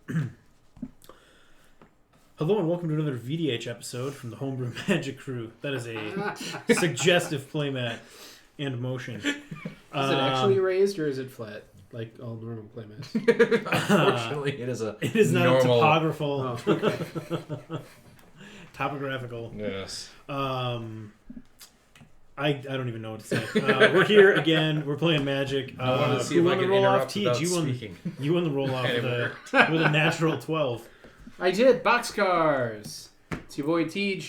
Hello and welcome to another VDH episode from the Homebrew Magic Crew. That is a suggestive playmat and motion. Is it actually raised or is it flat? Like all normal playmats? Unfortunately, it is not normal... a topographical. Oh, okay. Topographical. Yes. I don't even know what to say. We're here again. We're playing Magic. I wanted to see who if I won the could roll off? interrupt Teach, without you won. speaking. You won the roll off with a natural 12. I did. Boxcars. It's your boy Tej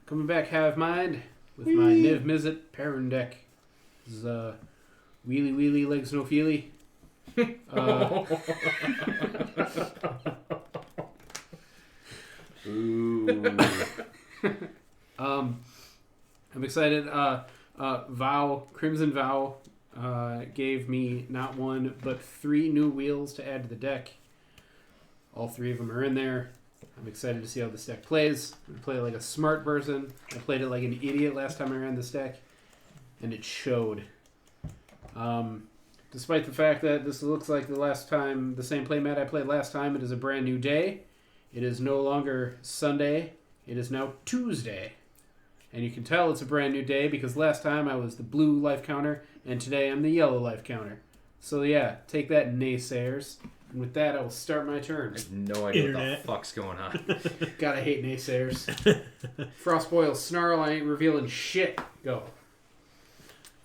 coming back half mind with my Niv-Mizzet Parent deck. This is wheelie wheelie legs no feely. Ooh. I'm excited. Crimson Vow gave me not one but 3 new wheels to add to the deck. All 3 of them are in there. I'm excited to see how this deck plays. I play it like a smart person. I played it like an idiot last time I ran this deck, and it showed. Despite the fact that this looks like the same playmat I played last time, it is a brand new day. It is no longer Sunday. It is now Tuesday. And you can tell it's a brand new day because last time I was the blue life counter, and today I'm the yellow life counter. So yeah, take that, naysayers. And with that, I will start my turn. I have no idea Internet. what the fuck's going on. Gotta hate naysayers. Frostboil, Snarl, I ain't revealing shit. Go.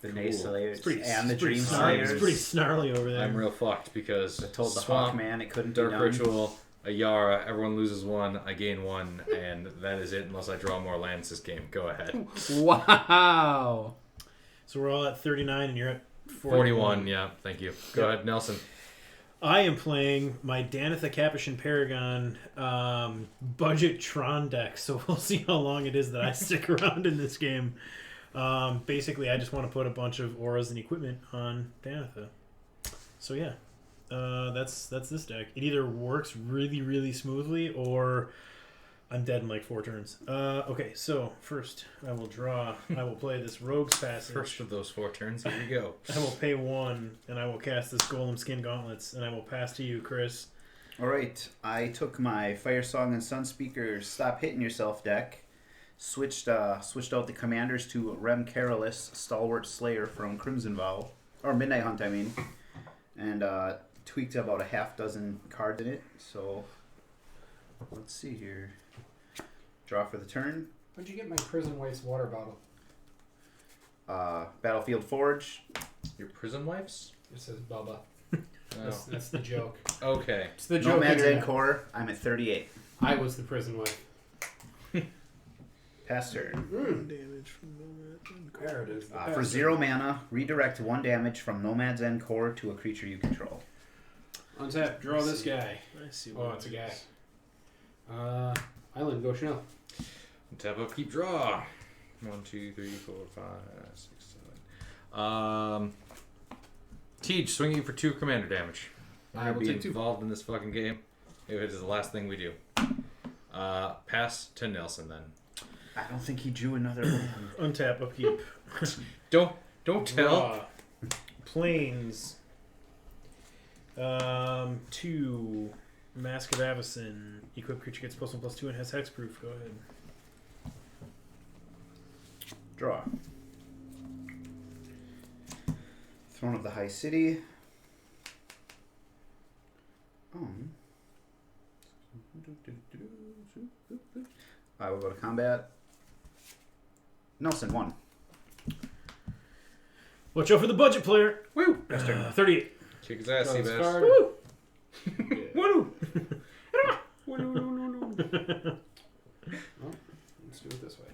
The naysayers It's and the dream snarly. slayers. It's pretty snarly over there. I'm real fucked because I told the Swamp, Hawkman it couldn't Dark be done. Ritual, Ayara, everyone loses 1, I gain 1, and that is it unless I draw more lands this game. Go ahead. Wow. So we're all at 39 and you're at 41, yeah, thank you. Go ahead, Nelson. I am playing my Danitha Capuchin Paragon budget Tron deck, so we'll see how long it is that I stick around in this game. Basically, I just want to put a bunch of auras and equipment on Danitha. So yeah, that's this deck. It either works really, really smoothly, or I'm dead in like 4 turns. Okay, so first I will draw. I will play this Rogue's Passage. First of those 4 turns, here we go. I will pay 1, and I will cast this Golem Skin Gauntlets, and I will pass to you, Chris. Alright, I took my Fire Song and Sunspeaker Stop Hitting Yourself deck, switched out the commanders to Rem Karolus, Stalwart Slayer from Crimson Vow, or Midnight Hunt, I mean, and tweaked about a half dozen cards in it, so let's see here. Draw for the turn. Where'd you get my Prison Wife's water bottle? Battlefield Forge. Your prison wives? It says Bubba. Oh. That's the joke. Okay. It's the joke. Nomad's internet. Encore. I'm at 38. I was the prison wife. Pass turn. Damage from Nomad. There it is. For 0 mana, redirect 1 damage from Nomad's Encore to a creature you control. Untap. Draw this guy. I see. Oh, it's a guy. Island. Go Chanel. Tap up, keep draw. 1, 2, 3, 4, 5, 6, 7. Teach, swinging for 2 commander damage. We're I gonna will be take 2. involved in this fucking game. If it is the last thing we do. Pass to Nelson then. I don't think he drew another land. Untap, upkeep. Don't tell. Draw. Planes. 2. Mask of Avacyn. Equipped creature gets +1/+2 and has hexproof. Go ahead. Draw. Throne of the High City. I will go to combat. Nelson, 1. Watch out for the budget player. Woo! 38. Kick his ass, Draw this Seabass. card. Woo! Woo! Well, let's do it this way.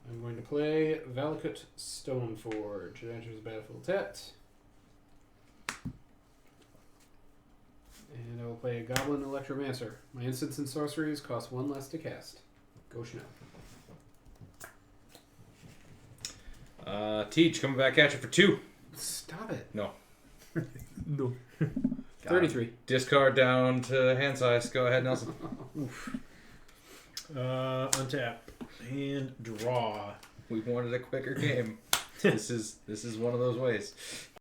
I'm going to play Valakut Stoneforge. It enters the battlefield tapped. And I will play a Goblin Electromancer. My instants and sorceries cost 1 less to cast. Go Chanel. Teach, coming back at you for 2. Stop it. No. No. 33. Discard down to hand size. Go ahead, Nelson. Untap. And draw. We wanted a quicker game. This is one of those ways.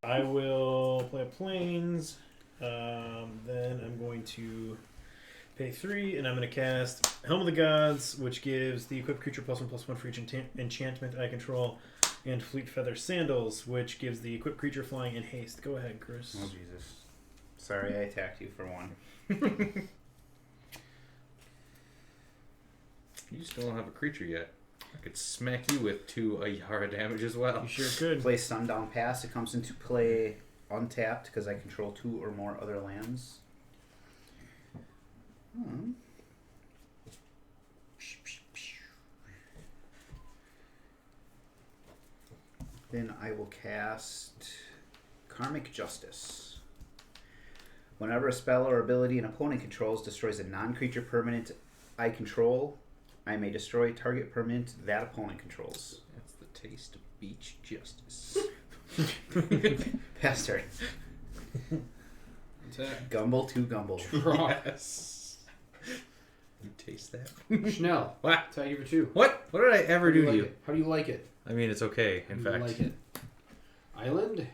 I will play a Plains. Then I'm going to pay 3, and I'm going to cast Helm of the Gods, which gives the equipped creature +1/+1 for each enchantment I control, and Fleet Feather Sandals, which gives the equipped creature flying and haste. Go ahead, Chris. Oh, Jesus. Sorry, I attacked you for 1. You still don't have a creature yet. I could smack you with 2 Ayara damage as well. You sure could. Play Sundown Pass. It comes into play untapped because I control 2 or more other lands. Then I will cast Karmic Justice. Whenever a spell or ability an opponent controls destroys a non-creature permanent I control, I may destroy target permanent that opponent controls. That's the taste of beach justice. Pass turn. Gumble to Gumble. Draw. Yes. You taste that? Schnell. What? Attack you for 2. What? What did I ever do to you? How do you like it? I mean, it's okay. In How do fact, you like it? Island.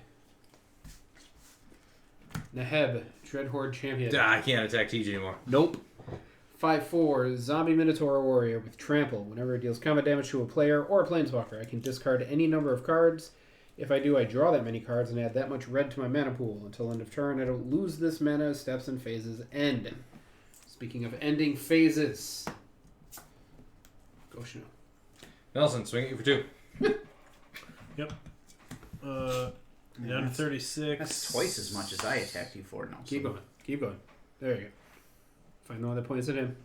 Neheb, Dreadhorde Champion. I can't attack TJ anymore. Nope. 5/4 Zombie Minotaur Warrior with Trample. Whenever it deals combat damage to a player or a planeswalker, I can discard any number of cards. If I do, I draw that many cards and add that much red to my mana pool. Until end of turn, I don't lose this mana as steps and phases end. Speaking of ending phases. Go Chanel. Nelson, swing at you for 2. Yep. Down to 36. That's twice as much as I attacked you for now. Keep going. Keep going. There you go. Find no other points at him.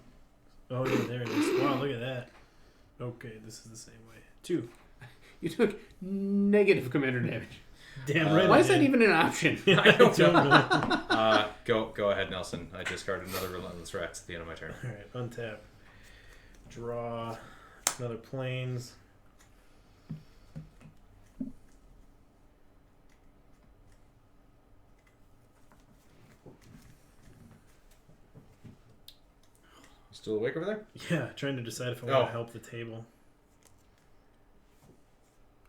Oh, yeah, there it is. Wow, look at that. Okay, this is the same way. 2. You took negative commander damage. Damn right. Why I is that did. even an option? I don't know. Go ahead, Nelson. I discarded another Relentless Rats at the end of my turn. Alright, untap. Draw another Plains. Still awake over there? Yeah, trying to decide if I want to help the table.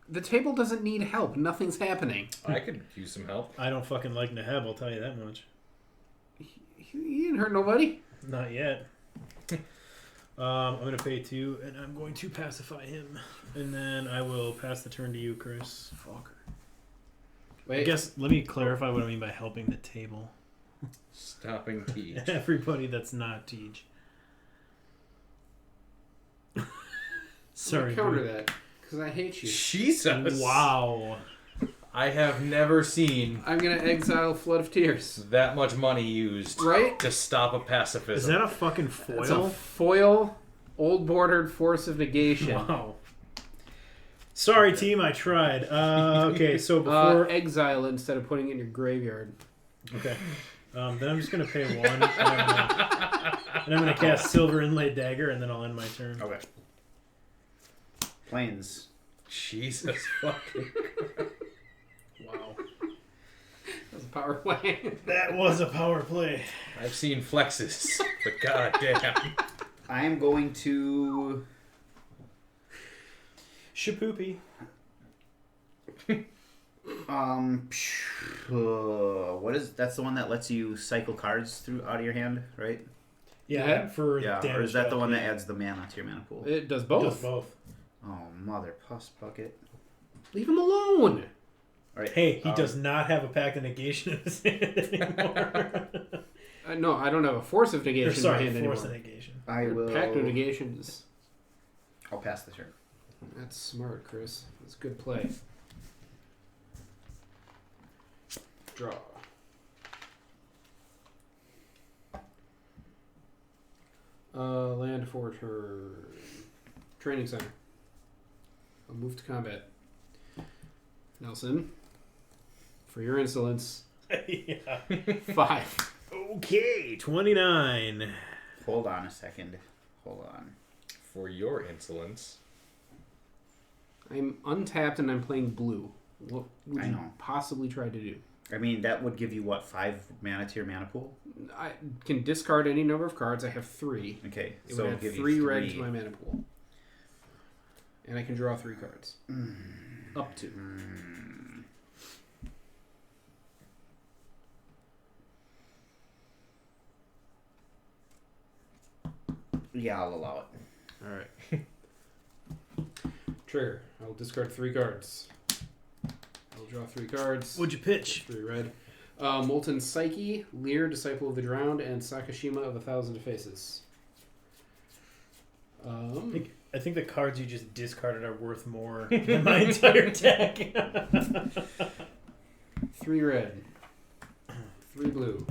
The table doesn't need help. Nothing's happening. I could use some help. I don't fucking like Neheb, I'll tell you that much. He didn't hurt nobody. Not yet. I'm going to pay 2, and I'm going to pacify him. And then I will pass the turn to you, Chris. Fucker. Wait. I guess, let me clarify what I mean by helping the table. Stopping Teach. Everybody that's not Tej. Sorry. Counter dude. that because I hate you. Jesus. Wow. I have never seen I'm gonna exile Flood of Tears. that much money used Right? to stop a pacifism. Is that a fucking foil? It's a foil, old bordered Force of Negation. Wow. Sorry, team, I tried. Okay, so before... Exile it instead of putting it in your graveyard. Okay. Then I'm just going to pay 1. And I'm going to cast Silver Inlaid Dagger, and then I'll end my turn. Okay. Plains. Jesus fucking. Wow. That was a power play. That was a power play. I've seen flexes, but goddamn. I am going to... Shapoopy. What is... That's the one that lets you cycle cards through out of your hand, right? Yeah, for Yeah, damage. or is that the one that value. adds the mana to your mana pool? It does both. Does both. Oh, mother puss bucket. Leave him alone. All right. Hey, he does not have a Pact of Negation in his hand anymore. No, I don't have a Force of Negation Or, sorry, in my hand Force of anymore. Negation. I will... Pact of Negations. I'll pass the turn. That's smart, Chris. That's good play. Draw. Land for turn. Training center. I'll move to combat. Nelson, for your insolence, Yeah. 5. Okay, 29. Hold on a second. Hold on. For your insolence. I'm untapped and I'm playing blue. What would I you know. possibly try to do? I mean, that would give you, what, 5 mana to your mana pool? I can discard any number of cards. I have 3. Okay, It so would it'll add give 3 you red 3. to my mana pool. And I can draw 3 cards. Up to. Yeah, I'll allow it. All right. Trigger. I will discard 3 cards. I will draw 3 cards. What'd you pitch? 3 red. Molten Psyche, Lear, Disciple of the Drowned, and Sakashima of 1,000 Faces. I think the cards you just discarded are worth more than my entire deck. 3 red. 3 blue.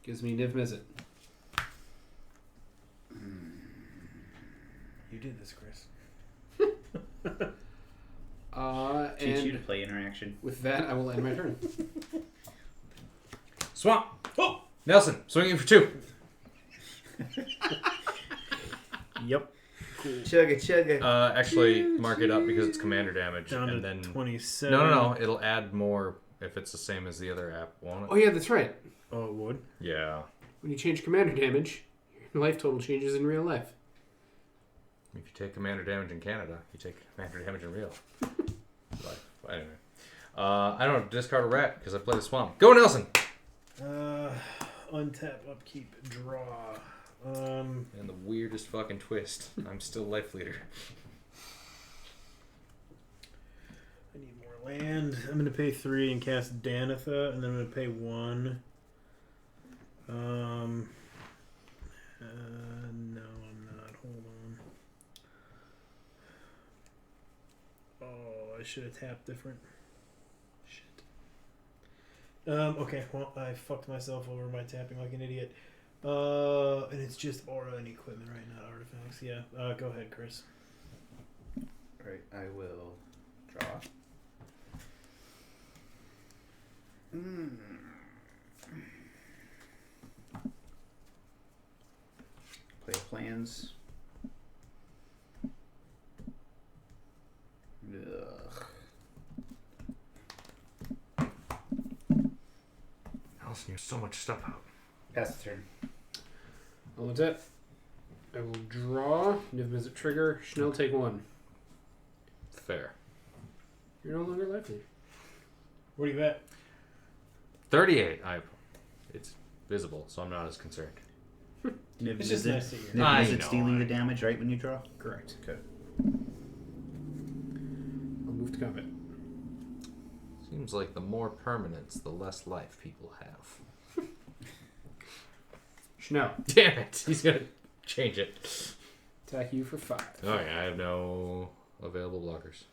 Gives me Niv-Mizzet. You did this, Chris. Teach And you to play interaction. with that, I will end my turn. Swamp. Oh, Nelson, swinging for 2. Yep. Chugga chugga. Actually, mark it up because it's commander damage, Down and to then 27. no, it'll add more if it's the same as the other app, won't it? Oh, yeah, that's right. Oh, it would? Yeah. When you change commander damage, your life total changes in real life. If you take commander damage in Canada, you take commander damage in real life. Anyway, I don't discard a rat because I played a swamp. Go, Nelson. Untap, upkeep, draw. And the weirdest fucking twist. I'm still life leader. I need more land. I'm going to pay 3 and cast Danitha, and then I'm going to pay 1. No, I'm not. Hold on. Oh, I should have tapped different. Shit. Okay, well, I fucked myself over by tapping like an idiot. And it's just aura and equipment, right? Not artifacts. Yeah. Go ahead, Chris. Alright, I will draw. Play plans. Ugh. Nelson, you have so much stuff out. Pass the turn. I'll untap. I will draw. Niv-Mizzet trigger. Schnell, take 1. Fair. You're no longer life leader. What are you at? 38. It's visible, so I'm not as concerned. It's just nice to hear. Niv-Mizzet stealing the damage right when you draw? Correct. Okay. I'll move to combat. Seems like the more permanents, the less life people have. Schnell, Damn it! He's gonna change it. attack you for 5. Oh yeah, I have no available blockers.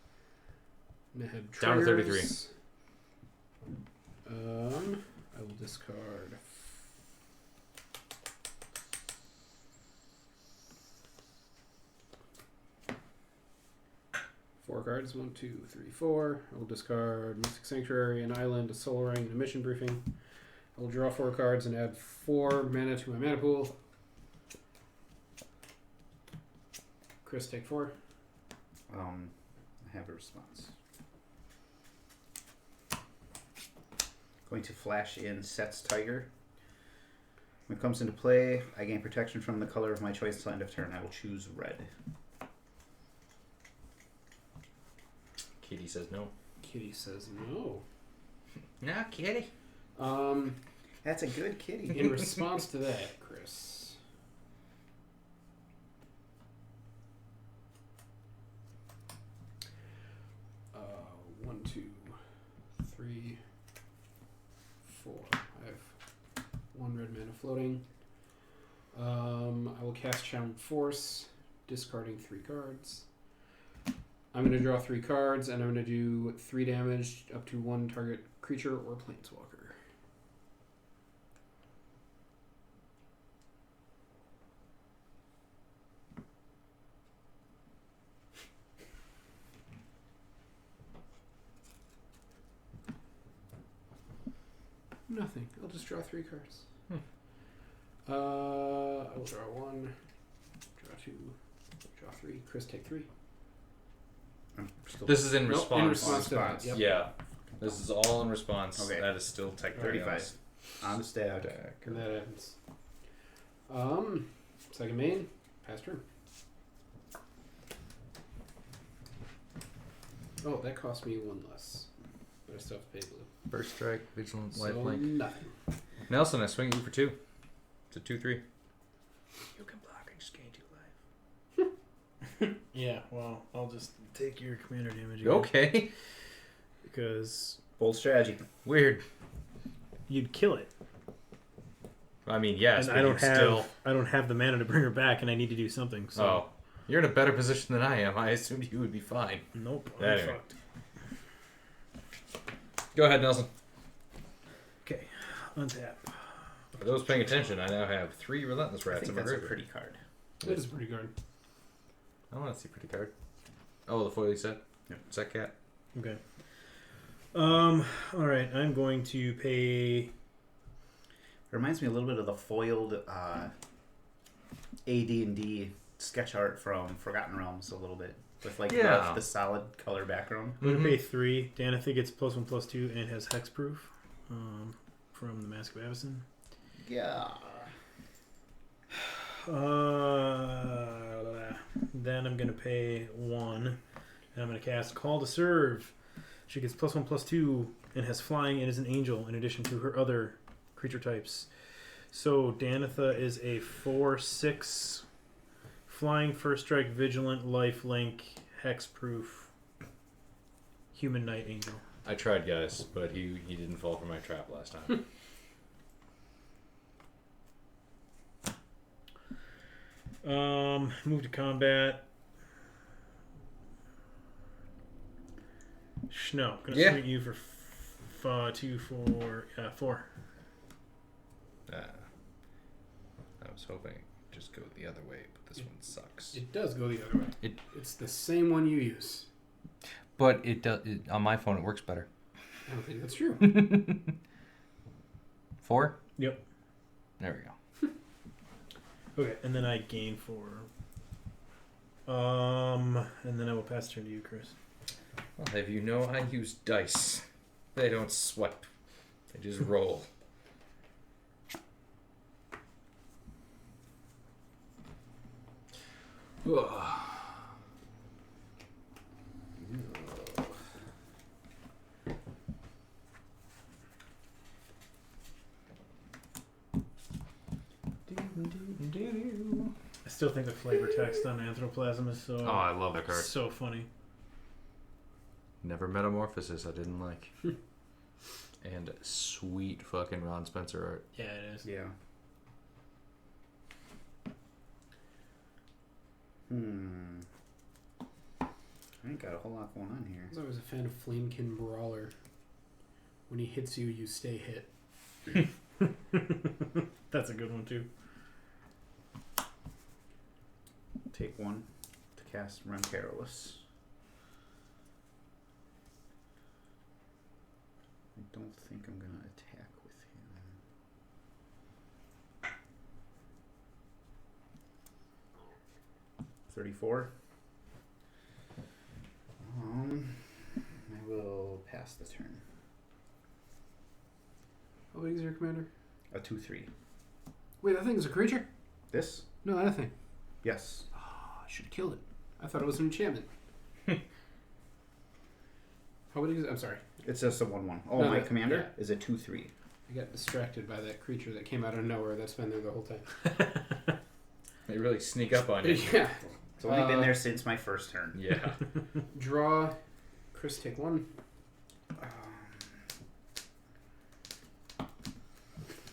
And I have Down to triggers. I will discard. Four cards. 1, 2, 3, 4. I will discard Mystic Sanctuary, an island, a soul ring, and a mission briefing. I will draw 4 cards and add 4 mana to my mana pool. Chris, take 4. I have a response. Going to flash in Set's Tiger. When it comes into play, I gain protection from the color of my choice until end of turn. I will choose red. Kitty says no. Kitty says no. No, Kitty. That's a good kitty. In response to that, Chris. 1, 2, 3, 4. I have 1 red mana floating. I will cast Challenge Force, discarding 3 cards. I'm going to draw 3 cards, and I'm going to do 3 damage up to 1 target creature or planeswalker. Nothing. I'll just draw 3 cards. I will draw 1, draw 2, draw 3. Chris, take 3. This is in Nope, response. in response to that. Yep. Yeah. This is all in response. Okay. That is still technically 35. On the stack. And that happens. Second main, pass turn. Oh, that cost me 1 less. But I still have to pay blue. First strike, vigilant, So lifelink. nothing. Nelson, I swing at you for 2. It's a 2/3. You can block and just gain 2 life. Yeah, well, I'll just take your commander damage again. Okay. Because Bold strategy. Weird. you'd kill it. I mean, yes, And but I don't have the mana to bring her back, and I need to do something. So Oh. You're in a better position than I am. I assumed you would be fine. nope, I'm Anyway. fucked. Go ahead, Nelson. Okay, untap. For those paying attention, I now have 3 Relentless I Rats think in my that's a graveyard. pretty card. That is a pretty card. I want to see pretty card. Oh, the foil you said? Yep. Set cat. Okay. All right, I'm going to pay. Reminds me a little bit of the foiled AD&D sketch art from Forgotten Realms a little bit. With like Yeah. the solid color background. I'm gonna pay 3. Danitha gets +1/+2 and has hexproof from the Mask of Avacyn. Yeah. Then I'm gonna pay 1, and I'm gonna cast Call to Serve. She gets +1/+2 and has flying and is an angel in addition to her other creature types. So Danitha is a 4/6 flying, first strike, vigilant, lifelink, hexproof, human knight angel. I tried, guys, but he didn't fall for my trap last time. Move to combat. No, gonna Yeah. swing at you for 2, 4, 4. I was hoping it'd just go the other way, but this one sucks. It does go the other way. It- It's the same one you use. But it does on my phone. It works better. I don't think that's true. 4. Yep. There we go. Okay, and then I gain 4. And then I will pass turn to you, Chris. Well, have you know I use dice? They don't swipe. They just roll. I still think the flavor text on Anthroplasm is Oh, I love that card. so funny. Never Metamorphosis I didn't like. And sweet fucking Ron Spencer art. Yeah, it is. Yeah. I ain't got a whole lot going on here. I was always a fan of Flamekin Brawler. When he hits you, you stay hit. That's a good one too. Take 1 to cast Rem Karolus. I don't think I'm gonna attack with him. 34. I will pass the turn. How big is your commander? A 2/3. Wait, that thing is a creature? This? No, that thing. Yes. Oh, I should have killed it. I thought it was an enchantment. How big is it? I'm sorry. It's just a 1/1. Oh, No, my no, commander is a 2/3. I got distracted by that creature that came out of nowhere that's been there the whole time. They really sneak up on you. Yeah. It's only been there since my first turn. Yeah. Draw. Chris, take 1.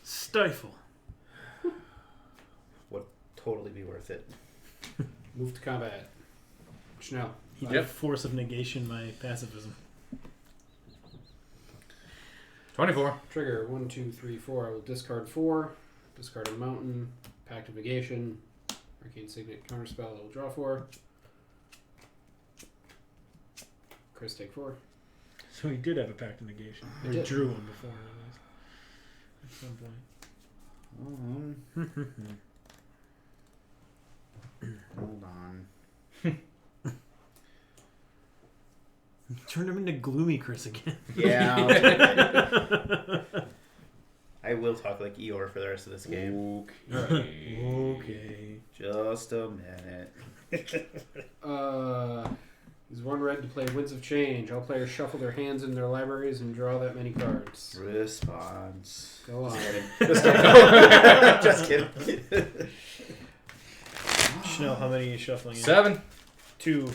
Stifle. Would totally be worth it. Move to combat. Chanel. He Yep. did force of negation my pacifism. 24. Trigger 1, 2, 3, 4. I will discard 4. Discard a mountain. Pact of negation. Arcane Signet counterspell. I will draw 4. Chris, take 4. So he did have a pact of negation. He Or did. drew one before, at some point. Hold on. Turned him into gloomy Chris again. Yeah. I'll take it. I will talk like Eeyore for the rest of this game. Okay. Just a minute. Use 1 red to play Winds of Change. All players shuffle their hands in their libraries and draw that many cards. Response. Go on. Just kidding. Chanel, how many are you shuffling in? 7. 2.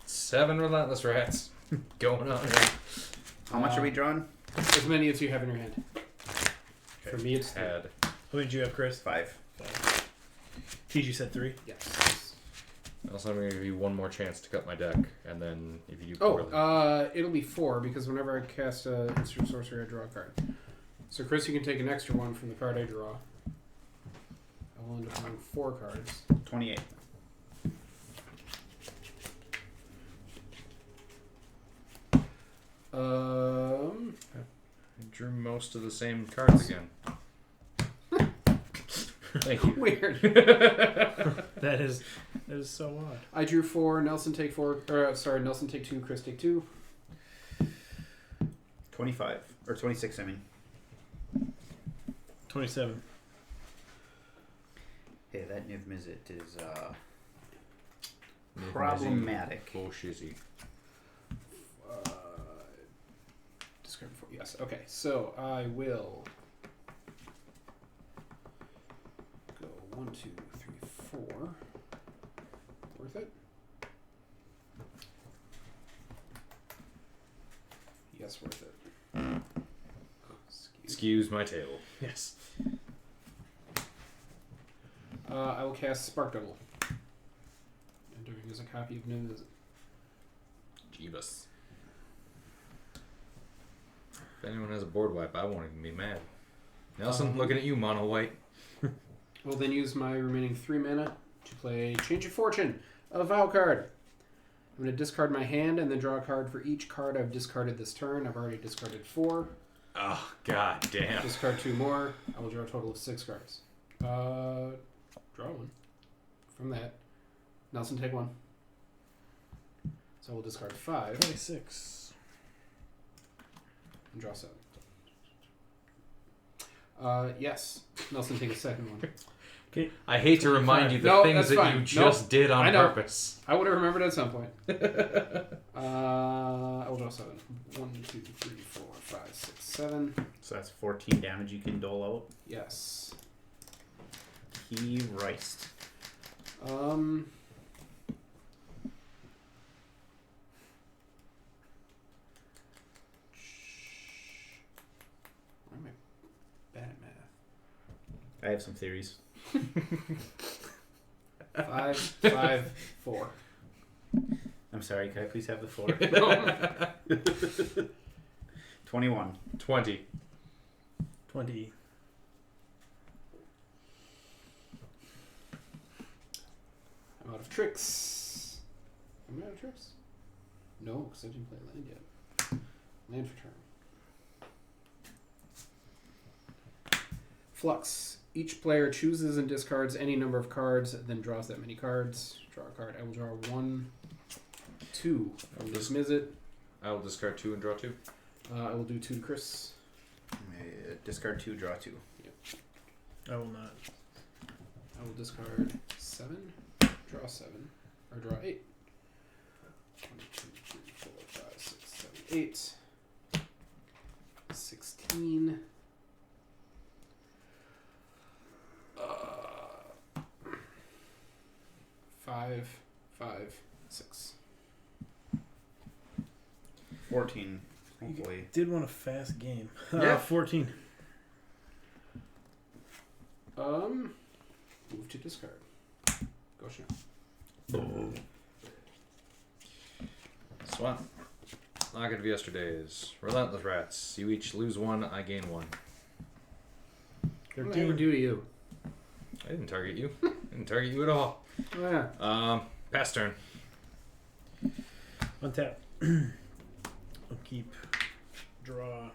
7 relentless rats going on here. How much are we drawing? As many as you have in your hand. For me, it's 3. Had. How many did you have, Chris? 5. TG said 3. Yes. Also, I'm going to give you one more chance to cut my deck, and then if you do poorly... It'll be 4 because whenever I cast an instant sorcery, I draw a card. So, Chris, you can take an extra one from the card I draw. I will end up drawing 4 cards. 28. I drew most of the same cards again. Thank you. Weird. That is so odd. I drew 4. Nelson take 4. Nelson take 2. Chris take 2. 25. Or 26, I mean. 27. Hey, that Niv-Mizzet is problematic. Bullshizzy. Discard 4. Yes. Okay. So I will go 1, 2, 3, 4. Worth it? Yes, worth it. Excuse my table. Yes. I will cast Spark Double. Entering as a copy of Niv-Mizzet. Jeebus. If anyone has a board wipe, I won't even be mad. Nelson, looking at you, mono white. I will then use my remaining 3 mana to play Change of Fortune, a Vow card. I'm going to discard my hand and then draw a card for each card I've discarded this turn. I've already discarded 4. Oh, god damn. Discard 2 more. I will draw a total of 6 cards. Draw 1 from that. Nelson, take 1. So I will discard 5 26. and draw 7. Yes. Nelson, take a second one. Okay. I hate to remind you the No, things that's that fine. you just did on I know. purpose. I would have remembered at some point. I will draw 7. 1, 2, 3, 4, 5, 6, 7. So that's 14 damage you can dole out. Yes. He riced. Where am I bad at math? I have some theories. 5, 5, 4. I'm sorry, can I please have the 4? 21. 20. 20. I'm out of tricks. Am I out of tricks? No, because I didn't play land yet. Land for turn. Flux. Each player chooses and discards any number of cards, then draws that many cards. Draw a card. I will draw 1, 2 from Niv-Mizzet. I will discard 2 and draw 2. I will do 2 to Chris. Discard 2, draw 2. I will not. I will discard 7, draw 7, or draw 8. 1, 2, 3, 4, 5, 6, 7, 8. 16. 5, 5, 6. 14. Hopefully. Did want a fast game. Yeah. 14. Move to discard. Go Chanel. Swap. Locket of Yesterday's. Relentless Rats. You each lose 1, I gain 1. What did I ever do to you? I didn't target you. I didn't target you at all. Oh, yeah. Pass turn. Untap. I'll keep. Draw.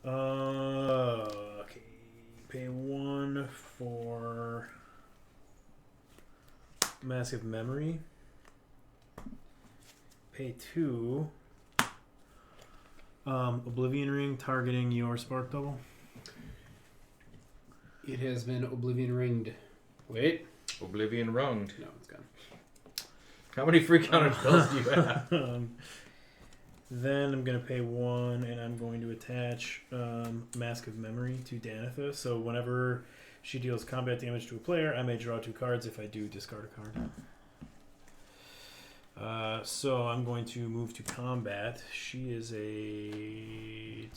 Okay. Pay 1 for Massive Memory. Pay 2. Oblivion Ring targeting your Spark Double. It has been Oblivion ringed. Wait. Oblivion runged. No, it's gone. How many free counter spells do you have? Then I'm going to pay 1, and I'm going to attach Mask of Memory to Danitha. So whenever she deals combat damage to a player, I may draw 2 cards. If I do, discard a card. So I'm going to move to combat. She is a 2...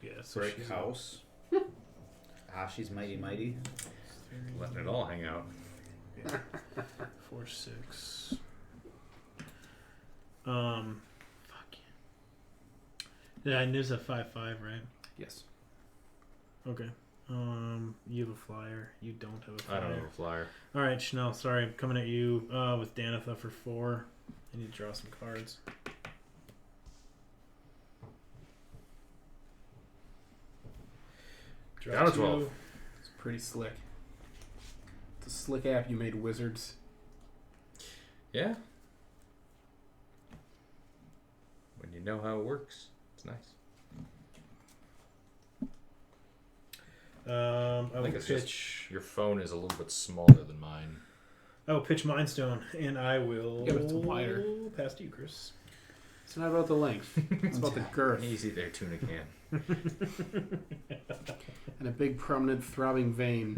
Yeah, so Brick she's house. She's mighty. Letting it all hang out. 4, 6. Fuck. Yeah, Niv's a 5/5, right? Yes. Okay. You have a flyer. You don't have a flyer. I don't have a flyer. All right, Chanel. Sorry, I'm coming at you with Danitha for 4. I need to draw some cards. Draw Down to 2. 12. It's pretty slick. It's a slick app you made, Wizards. Yeah. When you know how it works, it's nice. I will think it's pitch. Your phone is a little bit smaller than mine. I will pitch Mindstone, and I will. Yeah, but it's wider. Pass to you, Chris. It's not about the length. It's about the girth. Easy there, tuna can. And a big, prominent, throbbing vein.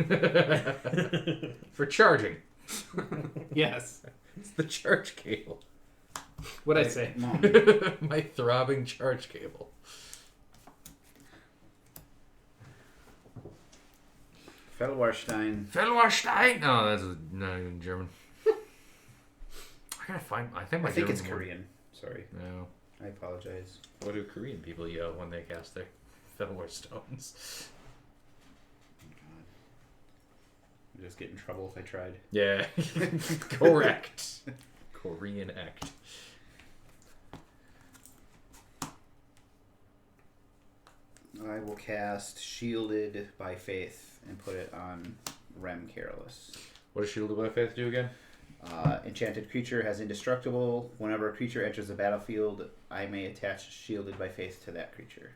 For charging. Yes. It's the charge cable. What'd I say? Mom. My throbbing charge cable. Fellwarstein. Fellwarstein. No, that's not even German. I gotta find. I think It's German word- Korean. Sorry. No. I apologize. What do Korean people yell when they cast their Fellwar stones? I'd just get in trouble if I tried. Yeah. Correct. Korean act. I will cast Shielded by Faith and put it on Rem Karolus. What does Shielded by Faith do again? Enchanted creature has indestructible. Whenever a creature enters the battlefield, I may attach Shielded by Faith to that creature.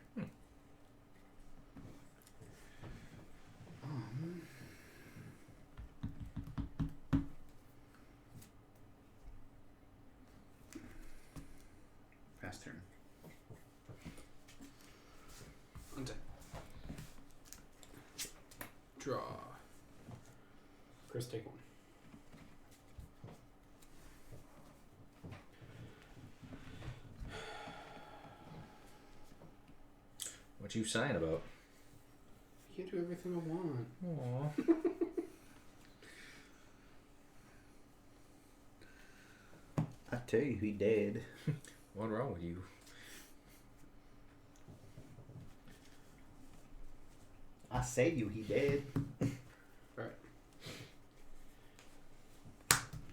Pass turn. Untap. Draw. Chris, take 1. What you sighing about? You can't do everything I want. Aww. I tell you, he dead. What's wrong with you? I say you, he dead. Alright.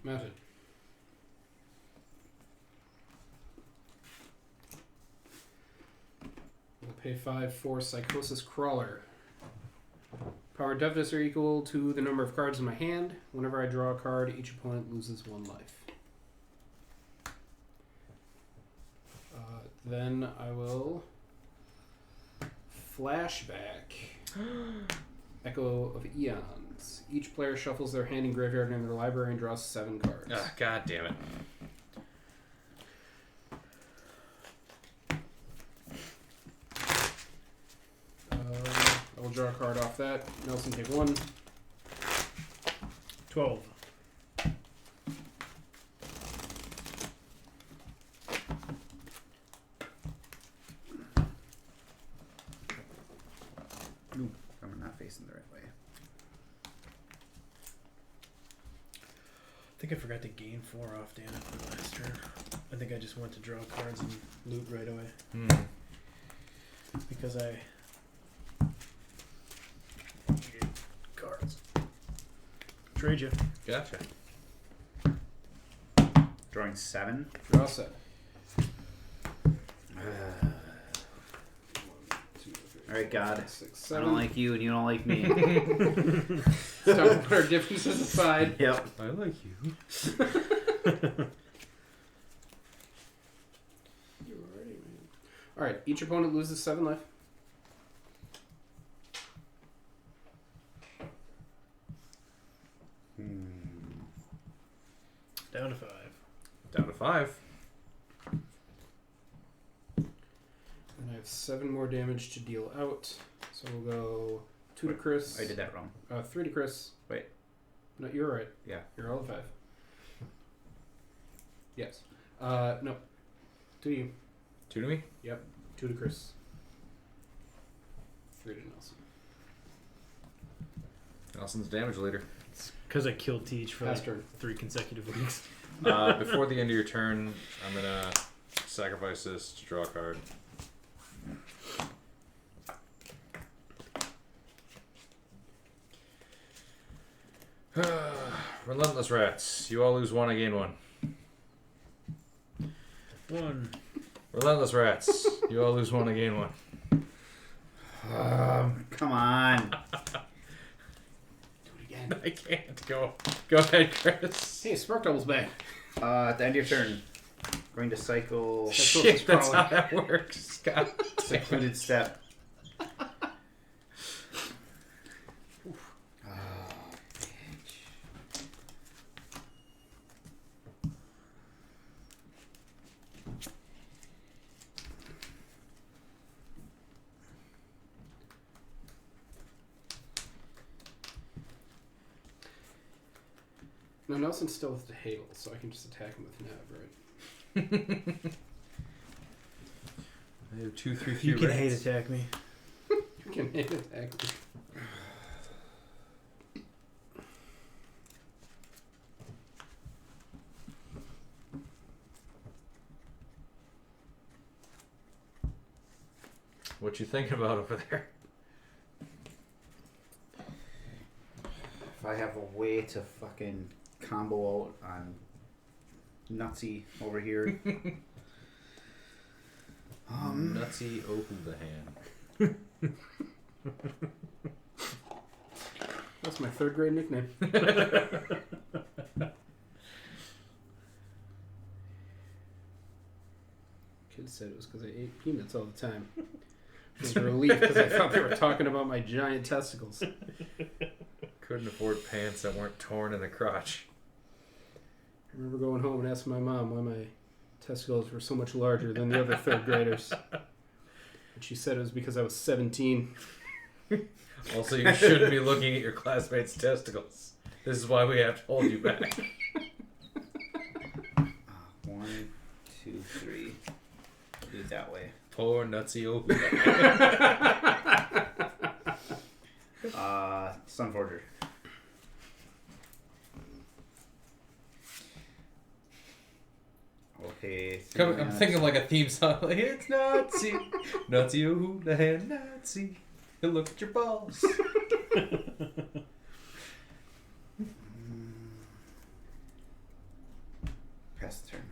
Mounted. We'll pay 5 for Psychosis Crawler. Power and toughness are equal to the number of cards in my hand. Whenever I draw a card, each opponent loses 1 life. Then I will flashback Echo of Eons. Each player shuffles their hand and graveyard in their library and draws 7 cards. Ah, God damn it. I will draw a card off that. Nelson, take 1. 12. Ooh, I'm not facing the right way. I think I forgot to gain 4 off Danitha last turn. I think I just went to draw cards and loot right away. Because I needed cards. Trade you. Gotcha. Drawing 7. Draw 7. Alright, God. 6, I 7. don't like you and you don't like me. It's time to put our differences aside. Yep. I like you. Alright, each opponent loses 7 life. Down to 5. have 7 more damage to deal out. So we'll go 2 to Chris. I did that wrong. 3 to Chris. Wait. No, you're right. Yeah. You're all 5. Yes. No. 2 to you. 2 to me? Yep. 2 to Chris. 3 to Nelson. Nelson's damage leader. Because I killed Teach for Pass like turn. 3 consecutive weeks. Before the end of your turn, I'm gonna sacrifice this to draw a card. Relentless Rats. You all lose 1, I gain 1. 1. Relentless Rats. You all lose 1, I gain 1. Come on. Do it again. I can't. Go ahead, Chris. Hey, Spark Double's back. At the end of your turn, going to cycle Shit, that's how that works. God. secluded step. No, Nelson's still with the hail, so I can just attack him with Nav, right? I have 2, 3, 3 You can rats. hate attack me. You can hate attack me. What you thinking about over there? If I have a way to fucking combo out on Nutsy over here. Nutsy Ohudahan. That's my 3rd grade nickname. Kids said it was because I ate peanuts all the time. It was a relief because I thought they were talking about my giant testicles. Couldn't afford pants that weren't torn in the crotch. I remember going home and asking my mom why my testicles were so much larger than the other 3rd graders. And she said it was because I was 17. Also, you shouldn't be looking at your classmates' testicles. This is why we have to hold you back. 1, 2, 3. Do it that way. Poor Nutsy Ohudahan. Sunforger. Okay. I'm thinking like a theme song. Like, it's Nutsy. Nutsy Ohudahan, Nutsy. He'll look at your balls. Pass the turn.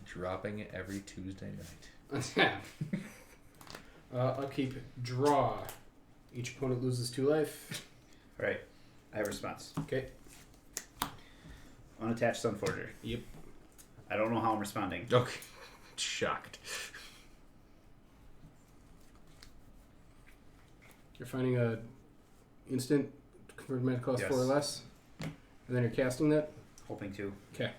Dropping it every Tuesday night. Upkeep, draw. Each opponent loses 2 life. Alright. I have a response. Okay. Unattached Sunforger. Yep. I don't know how I'm responding. Okay. Shocked. You're finding a instant converted mana cost Yes. 4 or less. And then you're casting that. Hoping to. Okay.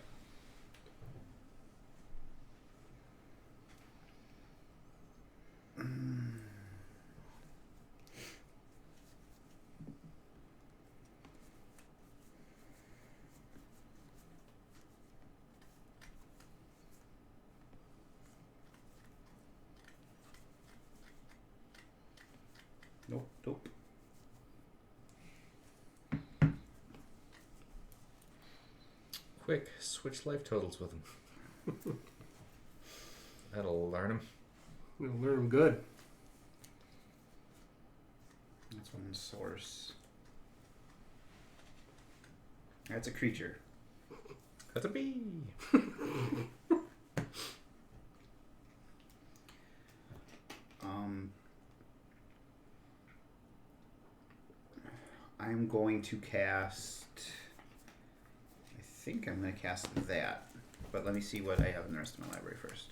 Nope. Quick, switch life totals with him. That'll learn him. We'll learn them good. That's one source. That's a creature. That's a bee. I'm going to cast. I think I'm going to cast that, but let me see what I have in the rest of my library first.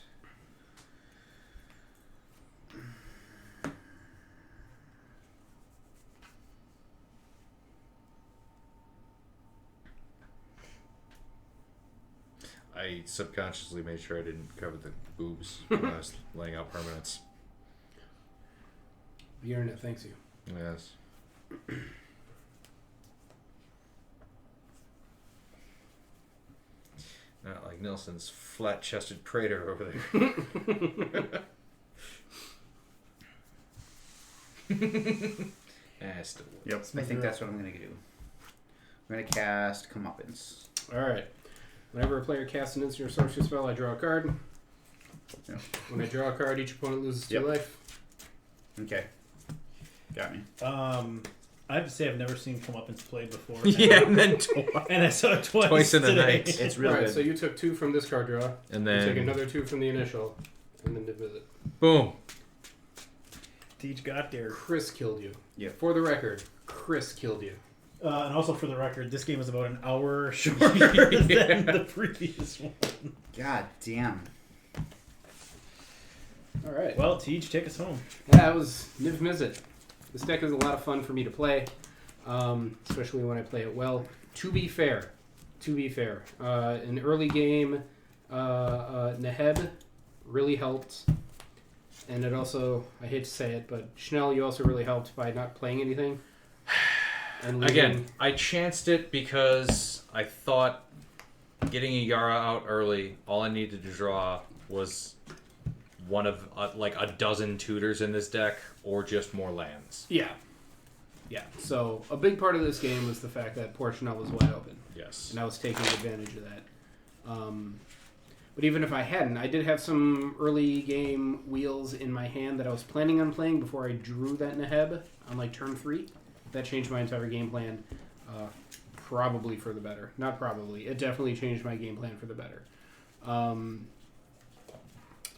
I subconsciously made sure I didn't cover the boobs when I was laying out permanents. The internet thanks you. Yes. Not like Nelson's flat-chested Praetor over there. Still. Yep. I think that's what I'm going to do. I'm going to cast Comeuppance. Alright. Whenever a player casts an instant or sorcery spell, I draw a card. Yep. When I draw a card, each opponent loses 2 Yep. life. Okay. Got me. I have to say I've never seen Comeuppance played before. Yeah, and then twice. And I saw it twice. Twice in the today. night. It's really Alright, good. so you took 2 from this card draw. And You took then, another 2 from the initial. And then Niv-Mizzet. boom. Teach got there. Chris killed you. Yeah. For the record, Chris killed you. And also for the record, this game is about an hour shorter than the previous one. God damn. Alright. Well, Teach, take us home. Yeah, it was Niv-Mizzet. This deck is a lot of fun for me to play, especially when I play it well. To be fair, in early game, Neheb really helped, and it also, I hate to say it, but Schnell, you also really helped by not playing anything. And leaving- Again, I chanced it because I thought getting Ayara out early, all I needed to draw was one of like a dozen tutors in this deck, or just more lands. Yeah. So a big part of this game was the fact that poor Schnell was wide open. Yes. And I was taking advantage of that. But even if I hadn't, I did have some early game wheels in my hand that I was planning on playing before I drew that Neheb on like turn 3. That changed my entire game plan, probably for the better. Not probably. It definitely changed my game plan for the better.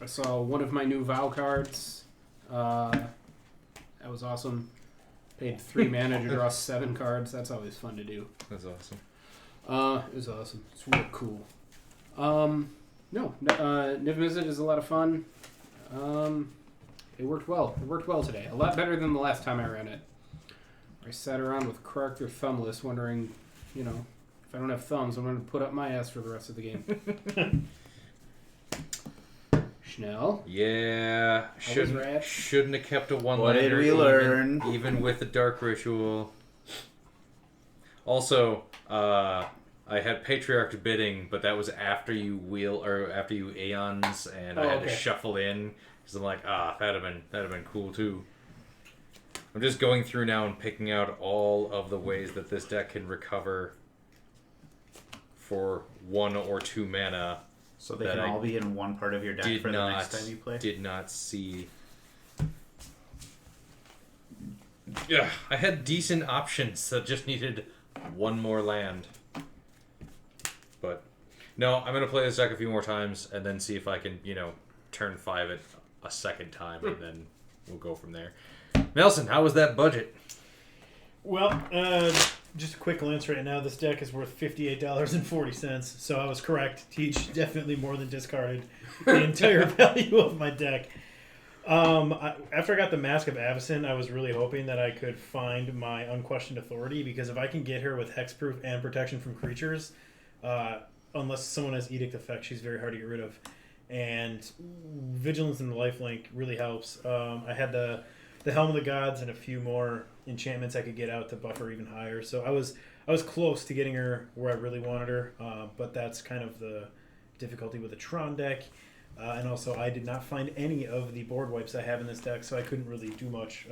I saw one of my new Vow cards. That was awesome. Paid 3 mana to draw 7 cards. That's always fun to do. That's awesome. It was awesome. It's real cool. Niv-Mizzet is a lot of fun. It worked well. It worked well today. A lot better than the last time I ran it. I sat around with Cracked or Thumbless wondering, if I don't have thumbs, I'm going to put up my ass for the rest of the game. Schnell? Yeah, Rad? shouldn't have kept a one-liner. What did we learn? Even with the Dark Ritual. Also, I had Patriarch bidding, but that was after you after you Aeons, and I had to shuffle in because I'm like, that'd have been cool too. I'm just going through now and picking out all of the ways that this deck can recover for 1 or 2 mana. So they can all be in one part of your deck for the next time you play? Did not see. Yeah, I had decent options that just needed one more land. But no, I'm going to play this deck a few more times and then see if I can, turn 5 it a second time, and then we'll go from there. Nelson, how was that budget? Well, just a quick glance right now. This deck is worth $58.40, so I was correct. Teach definitely more than discarded the entire value of my deck. After I got the Mask of Avacyn, I was really hoping that I could find my Unquestioned Authority, because if I can get her with hexproof and protection from creatures, unless someone has Edict effect, she's very hard to get rid of. And Vigilance and the Lifelink really helps. I had the Helm of the Gods and a few more enchantments I could get out to buff her even higher. So I was close to getting her where I really wanted her, but that's kind of the difficulty with the Tron deck. And also, I did not find any of the board wipes I have in this deck, so I couldn't really do much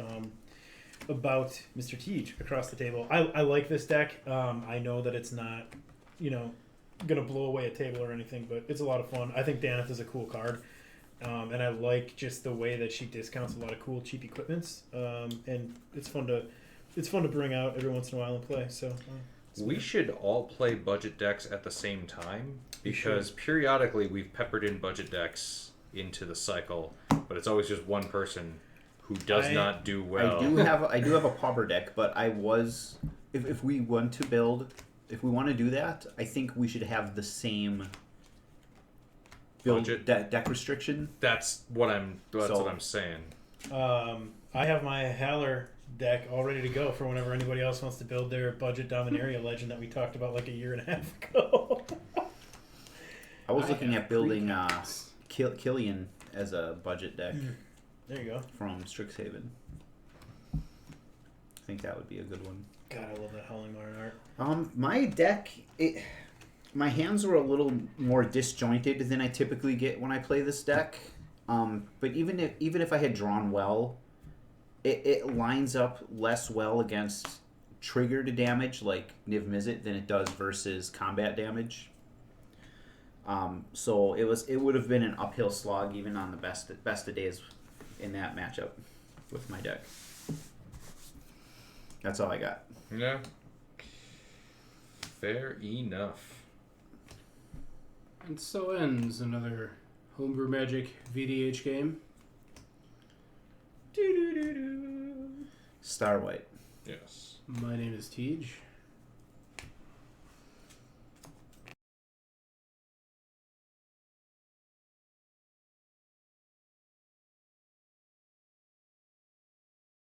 about Mr. Teach across the table. I like this deck. I know that it's not, going to blow away a table or anything, but it's a lot of fun. I think Danitha is a cool card. And I like just the way that she discounts a lot of cool cheap equipments, and it's fun to bring out every once in a while and play. So we should all play budget decks at the same time, because periodically we've peppered in budget decks into the cycle, but it's always just one person who does not do well. I do have a pauper deck, but if we want to do that, I think we should have the same build deck restriction. That's what I'm saying. I have my Haller deck all ready to go for whenever anybody else wants to build their budget Dominaria legend that we talked about like a year and a half ago. I was looking at building Killian as a budget deck There you go. from Strixhaven. think that would be a good one. God, I love that Howling Marn art. My deck, my hands were a little more disjointed than I typically get when I play this deck. But even if I had drawn well, it lines up less well against triggered damage like Niv-Mizzet than it does versus combat damage. So it would have been an uphill slog even on the best of days in that matchup with my deck. That's all I got. Yeah. Fair enough. And so ends another Homebrew Magic VDH game. Star White. Yes. My name is Tej.